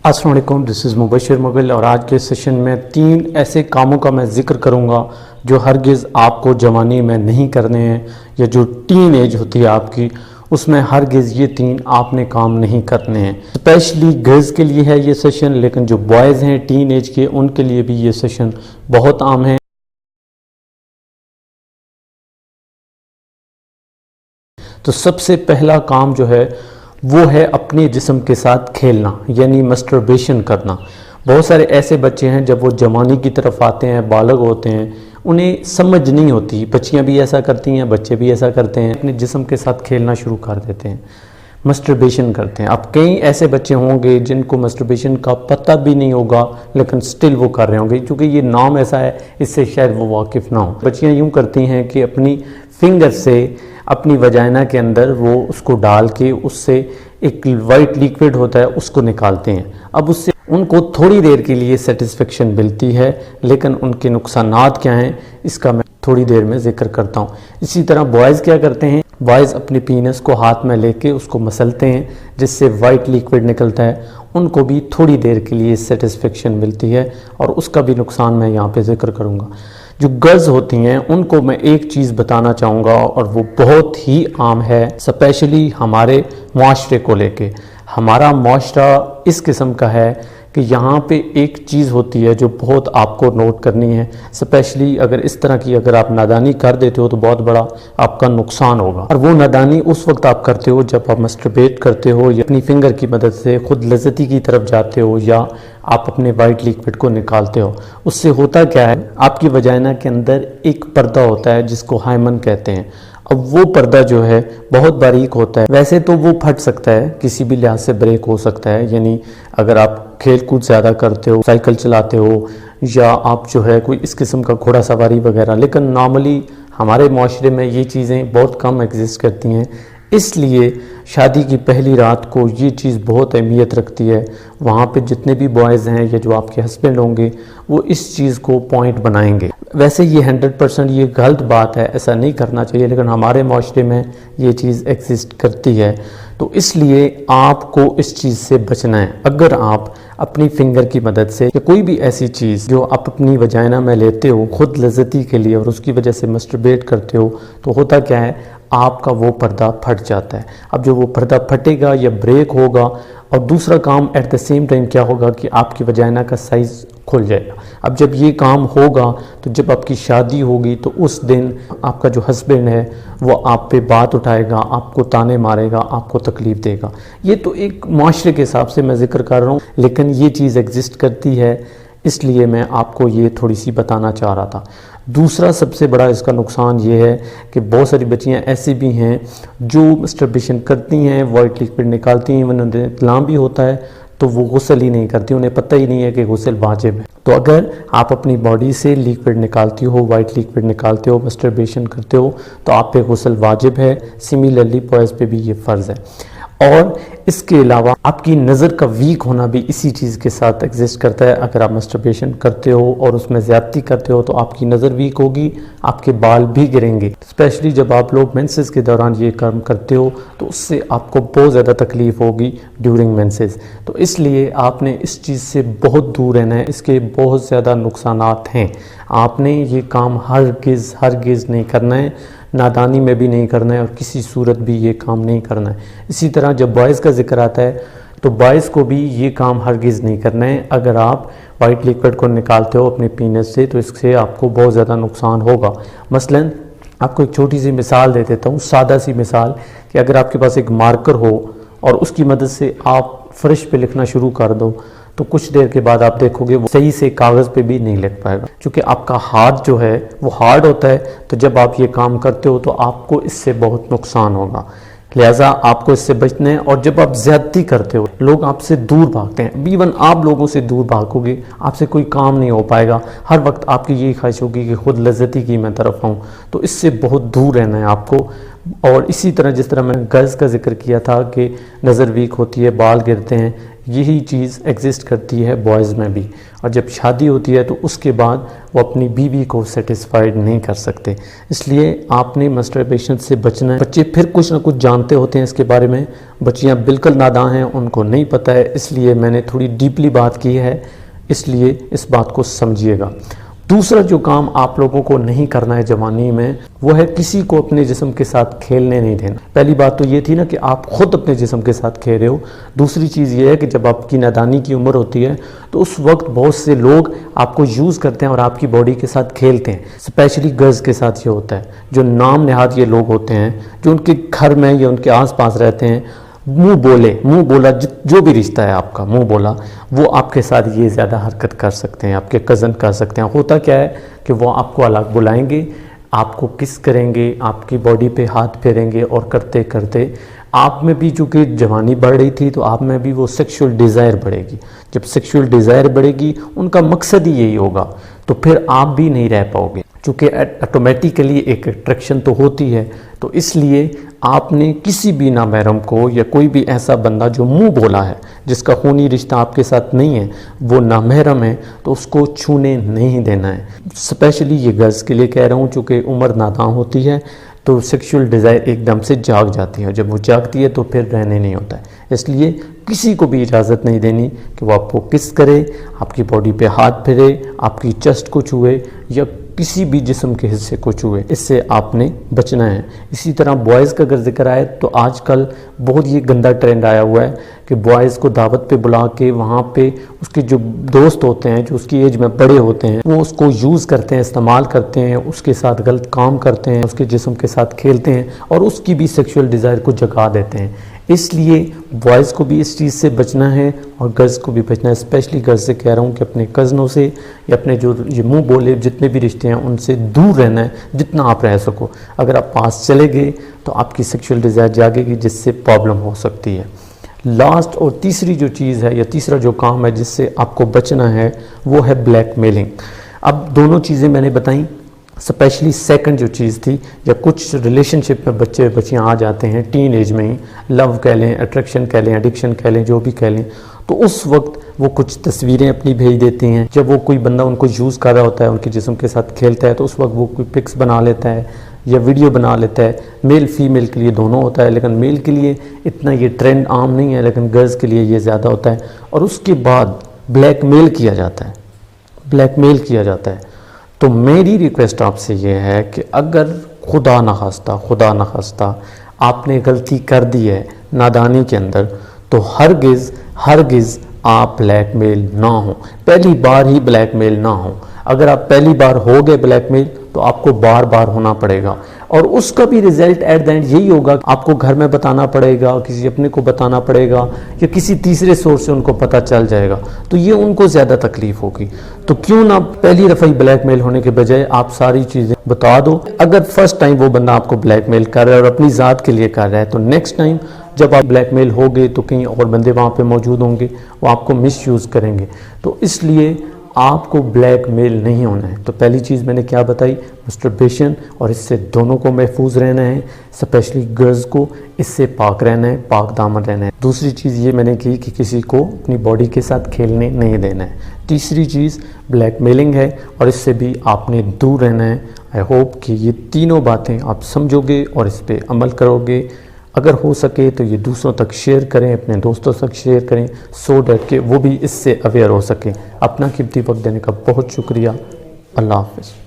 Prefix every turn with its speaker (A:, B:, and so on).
A: अस्सलाम वालेकुम, this is Mubashar Mughal और आज के सेशन में 3 ऐसे कामों का मैं ज़िक्र करूंगा जो हरगिज़ आपको जवानी में नहीं करने हैं या जो टीन एज होती है आपकी उसमें हरगिज़ ये 3 आपने काम नहीं करने हैं। स्पेशली गर्ल्स के लिए है ये सेशन, लेकिन जो बॉयज़ हैं टीन एज के उनके लिए भी ये सेशन बहुत आम है। तो सबसे पहला काम जो है वो है अपने जिस्म के साथ खेलना, यानी मस्टरबेशन करना। बहुत सारे ऐसे बच्चे हैं जब वो जवानी की तरफ आते हैं, बालग होते हैं, उन्हें समझ नहीं होती। बच्चियां भी ऐसा करती हैं, बच्चे भी ऐसा करते हैं, अपने जिस्म के साथ खेलना शुरू कर देते हैं, मस्टरबेशन करते हैं। अब कई ऐसे बच्चे होंगे जिनको मस्टरबेशन का पता भी नहीं होगा लेकिन स्टिल वो कर रहे होंगे, क्योंकि ये नाम ऐसा है, इससे शायद वो वाकिफ़ ना हो। बच्चियां यूँ करती हैं कि अपनी फिंगर से अपनी वजाइना के अंदर वो उसको डाल के उससे एक वाइट लिक्विड होता है उसको निकालते हैं। अब उससे उनको थोड़ी देर के लिए सेटिस्फेक्शन मिलती है, लेकिन उनके नुकसानात क्या हैं इसका मैं थोड़ी देर में जिक्र करता हूँ। इसी तरह बॉयज़ क्या करते हैं, बॉयज़ अपने पीनस को हाथ में लेके उसको मसलते हैं जिससे वाइट लिक्विड निकलता है, उनको भी थोड़ी देर के लिए सेटिस्फेक्शन मिलती है और उसका भी नुकसान मैं यहाँ पे जिक्र करूँगा। जो गर्ल्स होती हैं उनको मैं एक चीज़ बताना चाहूँगा और वो बहुत ही आम है, स्पेशली हमारे माशरे को लेके। हमारा माशरा इस किस्म का है कि यहाँ पे एक चीज़ होती है जो बहुत आपको नोट करनी है, स्पेशली अगर इस तरह की अगर आप नादानी कर देते हो तो बहुत बड़ा आपका नुकसान होगा। और वो नादानी उस वक्त आप करते हो जब आप मस्टरबेट करते हो या अपनी फिंगर की मदद से खुद लज़्ज़ती की तरफ जाते हो या आप अपने वाइट लिक्विड को निकालते हो। उससे होता क्या है, आपकी वजाइना के अंदर एक पर्दा होता है जिसको हाइमन कहते हैं। अब वो पर्दा जो है बहुत बारीक होता है, वैसे तो वो फट सकता है, किसी भी लिहाज से ब्रेक हो सकता है, यानी अगर आप खेल कूद ज़्यादा करते हो, साइकिल चलाते हो या आप जो है कोई इस किस्म का घोड़ा सवारी वगैरह, लेकिन नॉर्मली हमारे माशरे में ये चीज़ें बहुत कम एग्जिस्ट करती हैं। इसलिए शादी की पहली रात को ये चीज़ बहुत अहमियत रखती है। वहाँ पे जितने भी बॉयज़ हैं या जो आपके हस्बैंड होंगे वो इस चीज़ को पॉइंट बनाएंगे। वैसे ये 100% ये गलत बात है, ऐसा नहीं करना चाहिए, लेकिन हमारे माशरे में ये चीज़ एग्जिस्ट करती है। तो इसलिए आपको इस चीज़ से बचना है। अगर आप अपनी फिंगर की मदद से या कोई भी ऐसी चीज़ जो आप अपनी वजाइना में लेते हो खुद लज़्ज़ती के लिए और उसकी वजह से मस्टरबेट करते हो, तो होता क्या है, आपका वो पर्दा फट जाता है। अब जो वो पर्दा फटेगा या ब्रेक होगा, और दूसरा काम एट द सेम टाइम क्या होगा कि आपकी वजाइना का साइज़ खुल जाएगा। अब जब ये काम होगा तो जब आपकी शादी होगी तो उस दिन आपका जो हस्बैंड है वो आप पे बात उठाएगा, आपको ताने मारेगा, आपको तकलीफ़ देगा। ये तो एक माशरे के हिसाब से मैं ज़िक्र कर रहा हूँ, लेकिन ये चीज़ एग्जिस्ट करती है, इसलिए मैं आपको ये थोड़ी सी बताना चाह रहा था। दूसरा सबसे बड़ा इसका नुकसान ये है कि बहुत सारी बच्चियां ऐसी भी हैं जो मस्टरबेशन करती हैं, वाइट लिक्विड निकालती हैं, उन्हें इत्लाम भी होता है तो वो गुस्ल ही नहीं करती, उन्हें पता ही नहीं है कि गुस्ल वाजिब है। तो अगर आप अपनी बॉडी से लिक्विड निकालती हो, वाइट लिक्विड निकालते हो, मस्टरबेशन करते हो तो आप पे गुस्ल वाजिब है। सिमिलरली बॉयज़ पे भी ये फ़र्ज़ है। और इसके अलावा आपकी नज़र का वीक होना भी इसी चीज़ के साथ एग्जिस्ट करता है। अगर आप मस्टरबेशन करते हो और उसमें ज़्यादती करते हो तो आपकी नज़र वीक होगी, आपके बाल भी गिरेंगे। स्पेशली जब आप लोग मेंसेस के दौरान ये काम करते हो तो उससे आपको बहुत ज़्यादा तकलीफ़ होगी ड्यूरिंग मेंसेस। तो इसलिए आपने इस चीज़ से बहुत दूर रहना है, इसके बहुत ज़्यादा नुकसानात हैं। आपने ये काम हरगिज़ नहीं करना है, नादानी में भी नहीं करना है और किसी सूरत भी ये काम नहीं करना है। इसी तरह जब बॉयज़ का जिक्र आता है तो बॉयज़ को भी ये काम हरगिज़ नहीं करना है। अगर आप वाइट लिक्विड को निकालते हो अपने पीनस से तो इससे आपको बहुत ज़्यादा नुकसान होगा। मसलन आपको एक छोटी सी मिसाल दे देता हूँ, सादा सी मिसाल, कि अगर आपके पास एक मार्कर हो और उसकी मदद से आप फ़र्श पे लिखना शुरू कर दो तो कुछ देर के बाद आप देखोगे वो सही से कागज़ पे भी नहीं लिख पाएगा, क्योंकि आपका हाथ जो है वो हार्ड होता है। तो जब आप ये काम करते हो तो आपको इससे बहुत नुकसान होगा, लिहाजा आपको इससे बचना है। और जब आप ज़्यादती करते हो, लोग आपसे दूर भागते हैं, इवन आप लोगों से दूर भागोगे, आपसे कोई काम नहीं हो पाएगा। हर वक्त आपकी यही ख्वाहिश होगी कि खुद लज़्ज़ती की मैं तरफ आऊँ, तो इससे बहुत दूर रहना है आपको। और इसी तरह जिस तरह मैंने गर्ल्स का जिक्र किया था कि नज़र वीक होती है, बाल गिरते हैं, یہی چیز ایگزسٹ کرتی ہے بوائز میں بھی، اور جب شادی ہوتی ہے تو اس کے بعد وہ اپنی بیوی کو سیٹسفائیڈ نہیں کر سکتے۔ اس لیے آپ نے مسٹربیشن سے بچنا ہے۔ بچے پھر کچھ نہ کچھ جانتے ہوتے ہیں اس کے بارے میں، بچیاں بالکل ناداں ہیں، ان کو نہیں پتہ ہے، اس لیے میں نے تھوڑی ڈیپلی بات کی ہے، اس لیے اس بات کو سمجھیے گا۔ دوسرا جو کام آپ لوگوں کو نہیں کرنا ہے جوانی میں، وہ ہے کسی کو اپنے جسم کے ساتھ کھیلنے نہیں دینا۔ پہلی بات تو یہ تھی نا کہ آپ خود اپنے جسم کے ساتھ کھیل رہے ہو۔ دوسری چیز یہ ہے کہ جب آپ کی نادانی کی عمر ہوتی ہے تو اس وقت بہت سے لوگ آپ کو یوز کرتے ہیں اور آپ کی باڈی کے ساتھ کھیلتے ہیں۔ اسپیشلی گرلز کے ساتھ یہ ہوتا ہے، جو نام نہاد یہ لوگ ہوتے ہیں، جو ان کے گھر میں یا ان کے آس پاس رہتے ہیں، منہ بولا جو بھی رشتہ ہے آپ کا، منہ بولا، وہ آپ کے ساتھ یہ زیادہ حرکت کر سکتے ہیں، آپ کے کزن کر سکتے ہیں۔ ہوتا کیا ہے کہ وہ آپ کو الگ بلائیں گے، آپ کو کس کریں گے، آپ کی باڈی پہ ہاتھ پھیریں گے، اور کرتے کرتے آپ میں بھی چونکہ جوانی بڑھ رہی تھی تو آپ میں بھی وہ سیکشول ڈیزائر بڑھے گی۔ جب سیکشول ڈیزائر بڑھے گی، ان کا مقصد ہی یہی ہوگا، تو پھر آپ بھی نہیں رہ پاؤ گے، چونکہ آٹومیٹیکلی ایک اٹریکشن تو ہوتی ہے۔ تو اس لیے آپ نے کسی بھی نامحرم کو یا کوئی بھی ایسا بندہ جو منہ بولا ہے، جس کا خونی رشتہ آپ کے ساتھ نہیں ہے، وہ نامحرم ہے، تو اس کو چھونے نہیں دینا ہے۔ اسپیشلی یہ گرلز کے لیے کہہ رہا ہوں، چونکہ عمر ناداں ہوتی ہے تو سیکشول ڈیزائر ایک دم سے جاگ جاتی ہے، اور جب وہ جاگتی ہے تو پھر رہنے نہیں ہوتا ہے۔ اس لیے کسی کو بھی اجازت نہیں دینی کہ وہ آپ کو کس کرے، آپ کی باڈی پہ ہاتھ پھیرے، آپ کی چسٹ کو چھوئے، یا کسی بھی جسم کے حصے کو چھوئے۔ اس سے آپ نے بچنا ہے۔ اسی طرح بوائز کا اگر ذکر آئے تو آج کل بہت یہ گندا ٹرینڈ آیا ہوا ہے کہ بوائز کو دعوت پہ بلا کے وہاں پہ اس کے جو دوست ہوتے ہیں، جو اس کی ایج میں بڑے ہوتے ہیں، وہ اس کو یوز کرتے ہیں، استعمال کرتے ہیں، اس کے ساتھ غلط کام کرتے ہیں، اس کے جسم کے ساتھ کھیلتے ہیں، اور اس کی بھی سیکشول ڈیزائر کو جگا دیتے ہیں۔ اس لیے بوائز کو بھی اس چیز سے بچنا ہے اور گرلز کو بھی بچنا ہے۔ اسپیشلی گرلز سے کہہ رہا ہوں کہ اپنے کزنوں سے یا اپنے جو یہ منہ بولے جتنے بھی رشتے ہیں ان سے دور رہنا ہے جتنا آپ رہ سکو۔ اگر آپ پاس چلے گئے تو آپ کی سیکشول ڈیزائر جاگے گی، جس سے پرابلم ہو سکتی ہے۔ لاسٹ اور تیسری جو چیز ہے یا تیسرا جو کام ہے جس سے آپ کو بچنا ہے، وہ ہے بلیک میلنگ۔ اب دونوں چیزیں میں نے بتائیں، اسپیشلی سیکنڈ جو چیز تھی، جب کچھ ریلیشن شپ میں بچے بچیاں آ جاتے ہیں ٹین ایج میں ہی، لو کہہ لیں، اٹریکشن کہہ لیں، ایڈکشن کہہ لیں، جو بھی کہہ لیں، تو اس وقت وہ کچھ تصویریں اپنی بھیج دیتی ہیں۔ جب وہ کوئی بندہ ان کو یوز کر رہا ہوتا ہے، ان کے جسم کے ساتھ کھیلتا ہے، تو اس وقت وہ کوئی پکس بنا لیتا ہے یا ویڈیو بنا لیتا ہے۔ میل فیمیل کے لیے دونوں ہوتا ہے، لیکن میل کے لیے اتنا یہ ٹرینڈ عام نہیں ہے، لیکن گرلز کے لیے یہ زیادہ ہوتا ہے۔ اور اس کے بعد بلیک میل کیا جاتا ہے۔ تو میری ریکویسٹ آپ سے یہ ہے کہ اگر خدا نخواستہ آپ نے غلطی کر دی ہے نادانی کے اندر، تو ہرگز آپ بلیک میل نہ ہوں، پہلی بار ہی بلیک میل نہ ہوں۔ اگر آپ پہلی بار ہو گئے بلیک میل تو آپ کو بار بار ہونا پڑے گا، اور اس کا بھی ریزلٹ ایٹ دا اینڈ یہی ہوگا، آپ کو گھر میں بتانا پڑے گا، کسی اپنے کو بتانا پڑے گا، یا کسی تیسرے سورس سے ان کو پتہ چل جائے گا، تو یہ ان کو زیادہ تکلیف ہوگی۔ تو کیوں نہ پہلی دفعہ بلیک میل ہونے کے بجائے آپ ساری چیزیں بتا دو۔ اگر فرسٹ ٹائم وہ بندہ آپ کو بلیک میل کر رہا ہے اور اپنی ذات کے لیے کر رہا ہے، تو نیکسٹ ٹائم جب آپ بلیک میل ہو گئے تو کہیں اور بندے وہاں پہ موجود ہوں گے، وہ آپ کو مس یوز کریں گے، تو اس لیے آپ کو بلیک میل نہیں ہونا ہے۔ تو پہلی چیز میں نے کیا بتائی، مسٹربیشن، اور اس سے دونوں کو محفوظ رہنا ہے، اسپیشلی گرلز کو اس سے پاک رہنا ہے، پاک دامن رہنا ہے۔ دوسری چیز یہ میں نے کی کہ کسی کو اپنی باڈی کے ساتھ کھیلنے نہیں دینا ہے۔ تیسری چیز بلیک میلنگ ہے، اور اس سے بھی آپ نے دور رہنا ہے۔ آئی ہوپ کہ یہ تینوں باتیں آپ سمجھو گے اور اس پہ عمل کرو گے۔ اگر ہو سکے تو یہ دوسروں تک شیئر کریں، اپنے دوستوں تک شیئر کریں، سو دیٹ کہ وہ بھی اس سے اویئر ہو سکیں۔ اپنا قیمتی وقت دینے کا بہت شکریہ۔ اللہ حافظ۔